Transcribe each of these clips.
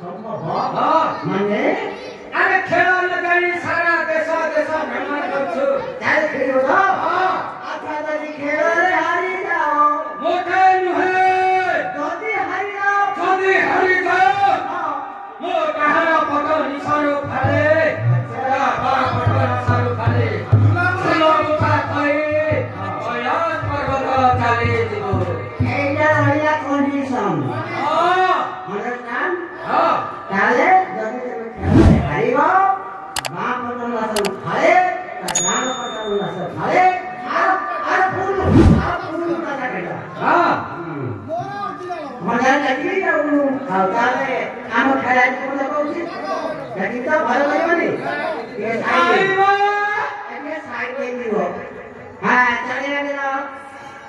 ମାନେ अरे खेल लगाई सारा देश भ्रमण गर्छु ତାହେଲେ ଖେଳିବ ତ ଆଚ୍ଛା ଯଦି ଖେଳରେ ହାରି ଯାଅ मोटे नुहे ଯଦି ହାରିଯାଅ जदि हरि गयो मो कहारा पटो निसारो फाले तेरा बा पटो निसारो फाले सुनो मुखा कई अयास पर्वत चाले जीवो এইটা হইয়া কন্ডিশন understand তাহলে যদি তুমি খেলাতে হারিব বাঁ পটন লাসে উঠালে তার ডান পটন লাসে ফালে আর পুরো কথা কেটা মজা লাগি ଆଉ ତାହେଲେ ଆମ ଖେଳାଳି କୋଉଟା କହୁଛି ଯଦି ତ ଭଲ କରିବନି ଏ ସାଇଡ ଦେଇଯିବ ହଁ ଚାଲିଲା ଦିନ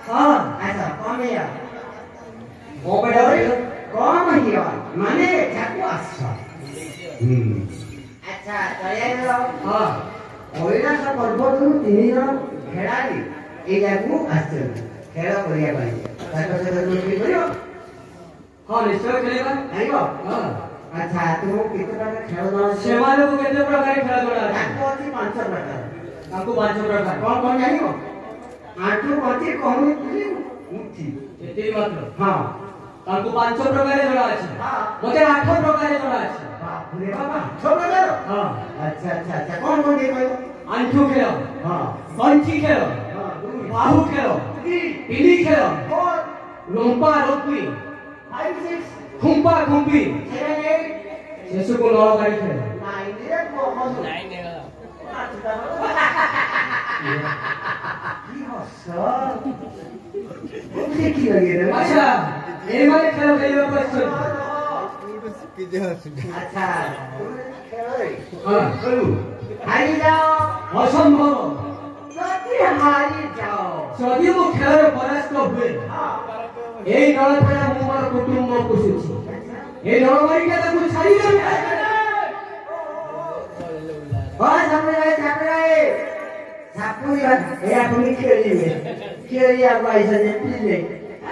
ହଁ ଆଚ୍ଛା କଣ ହେଇଆ କମ ହେଇଆ ମାନେ ଏଠାକୁ ଆସ ଆଚ୍ଛା ଚାଲିଲା ହଁ କୈଳାସ ପର୍ବତରୁ 3 ଜଣ ଖେଳାଳି ଏଇ ଜାଗାକୁ ଆସିଛନ୍ତି ଖେଳ କରିବା ପାଇଁ ତାଙ୍କ ସହିତ ମିଶି କରିବ हाँ निश्चय खेलेगा ଆଇବ ଆଚ୍ଛା ତୁମକୁ କେତେ ପ୍ରକାର ଖେଳ ଜଣା ଅଛି सेवाले को केते प्रकार खेल जोड़ा ତାକୁ ଅଛି 5 ପ୍ରକାର ताको 5 प्रकार କଣ ଜାଣିବ ଆଣ୍ଠୁ ଗଣ୍ଠି କହୁନି ମୁଠି एते मात्र ହଁ ताको 5 प्रकार जोड़ा अछि मते 8 प्रकार जोड़ा अछि ବାପରେ ବାବା 6 ପ୍ରକାର हां ଆଚ୍ଛା ଆଚ୍ଛା ଆଚ୍ଛା କଣ କଣ ଟିକେ କହିବ आंठू खेल ହଁ गंठी खेल बाहु खेल पिली खेल लोंपा लोपी 5 6 खुंपा खुंपी 7 8 शेषु को नौकारी खेल 9 रे बहुत 9 की हस मुझे की लगे रे अच्छा ए माने खेल खेलियो क्वेश्चन अच्छा खेल हां करू हारी जाओ असंभव যদি হারি যাও যদি মো খেলরে পরাস্ত हुए এই নলপড়া মু মোর কুটুম্ব পুষুছি এই নলমারিটা তাকু ছাড়ি দেবে ওই সাপুরে সাপুরি এরা তুমি খেলিবে খেলিয়া পয়সা যে পিলে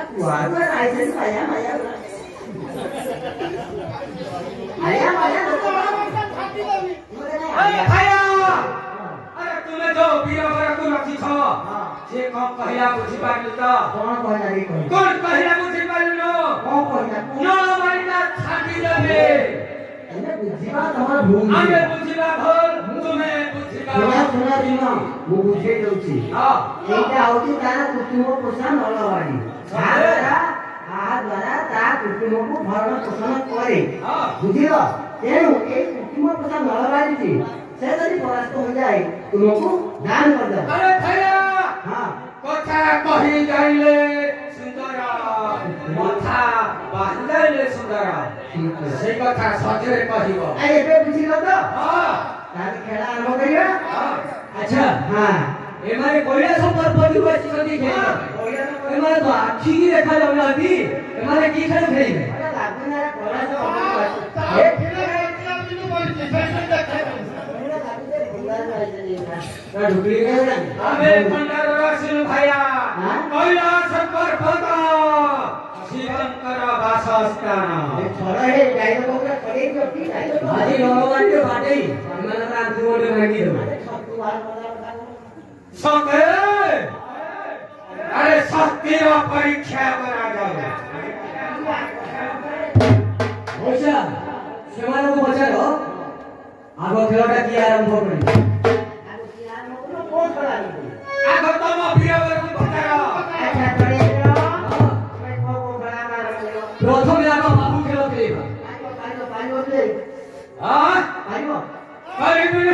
আকুয়ার আইছে মায়া মায়া আয়া মায়া आया अरे तूने जो वीरवर को रखी छ जे कम कहिया बुझी पाइलु त কোন কথা রে কই कोन कहिया बुझी पाइलु কোন কথা नलमारिटा छाटी देबे এনে বুঝিবা তোমার ভুল आगे बुझिबा भूल तुमे बुझिबा শোনা শোনা দিনা মু বুঝে যাচ্ছি हां এইটা হচ্ছে তার কুটুম্ব পোষণ নলবাড়ি দ্বারা তা কুটুম্বକୁ ভରଣ পোষণ করে বুঝিল তেଣୁ এই কুটুম্ବ পোଷଣ ନଳବାଡ଼ିଟି ସେ ଯଦି ପରାସ୍ତ ହୋଇଯାଏ ତୁମକୁ ଦାନ କରିଦେବ अरे भैया ହଁ কথা কহি যাইলে সুন্দর কথা বাহিলে সুন্দর সেই কথা সজরে কহিব ଏବେ ବୁଝିଲ ତ हां ତାହେଲେ ଖେଳ ଆରମ୍ଭ କରିବା अच्छा ହଁ एमारे कोइला संपर परिवासी कति खेल एमारे तो आखी की देखा जाउनाती एमारे की खेल खेलिबे ଲାଗୁନି ଆରେ ପରାସ୍ତ ଏ आमे पंडर रसिल भैया कोइला संपर पता शिवंकर वासस्थान आदि भगवान के बाटे मन क्रांति मोटे भागी दो सके अरे शक्ति रा परीक्षा करा जाओ ओछा सेमान को बचारो आगो खेलटा की आरंभ करी आगो तम वीरवर को बचारो प्रथम आगो बाबू खेल खेलिबा हां परिबुन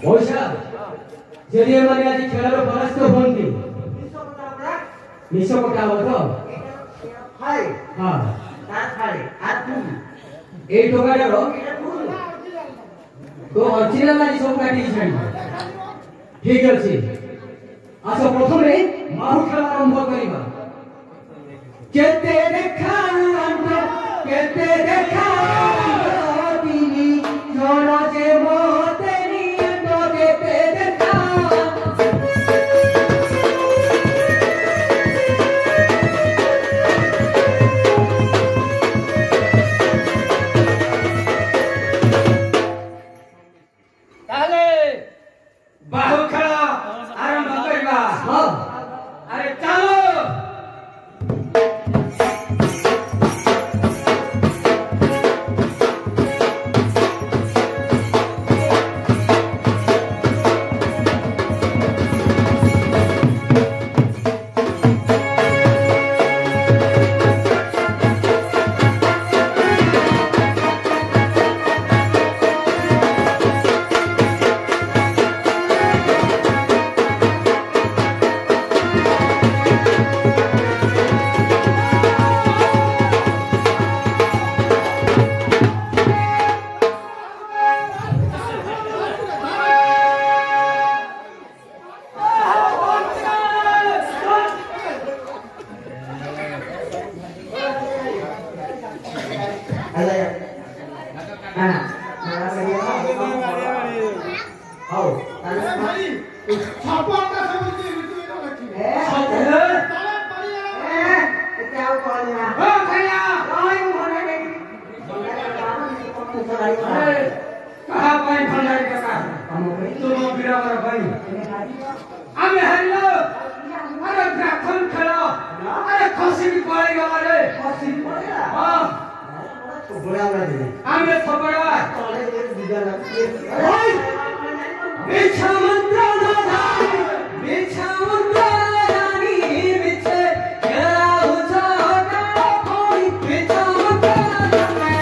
ओछा जदि एमाने आज खेलर परास्त होंती निशो पटाव तो हाय हां ता खाली आतु ए टोकाडरो এটা ভুল तो अर्चिना मारी सब काटी छाड़ी ठीक अछि आसो प्रथमे माहु खेल आरंभ करिबा केते देखाउ अंत केते देखाउ दिनी जोरा जे मोते नि अंत केते hầu chào con mà rồi muốn nói đi apa yang pandai kakak? Tolong bilang orang baik. Ame hello, ada gerakan kalau, ada kasih boleh gak ada? kasih boleh lah Ah, boleh apa ni ame sabara. boleh dia juga lagi Oi, bicara mantra nada, bicara mantra nani, bicara kerana ucapan koi, bicara mantra nada.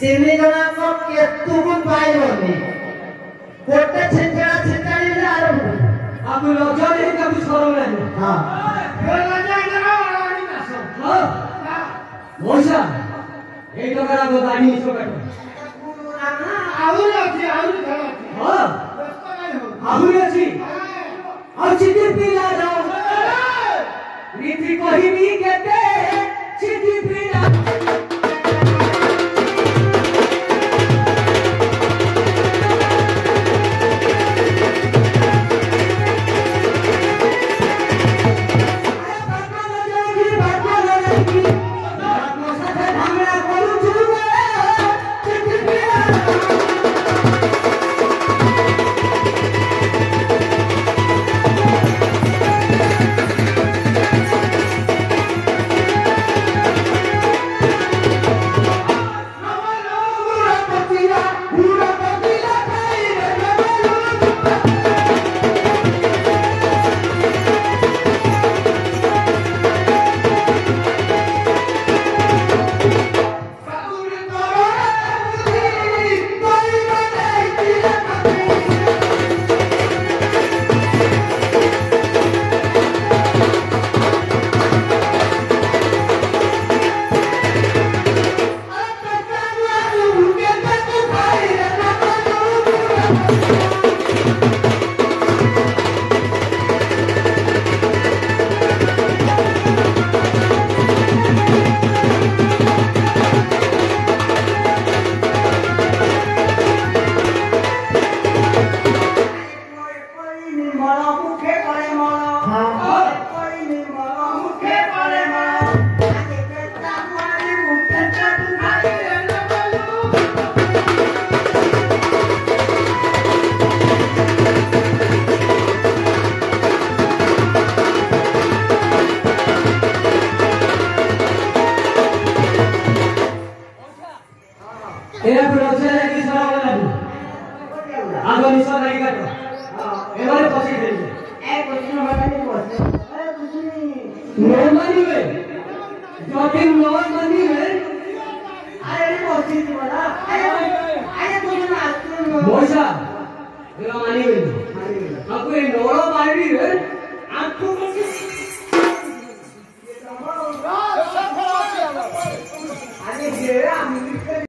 Sini jangan kau ketu pun baik ni. Kote cinta ni ada. Aku lojak ni kamu seorang lagi. Ha. हाँ, मौसा, ये तो करा बतानी इसको करो। हाँ, आहुरे जी, अब चिट्ठी पिला दो। रीति को ही भी कहते हैं, चिट्ठी पिला। तू मुझे अरे ये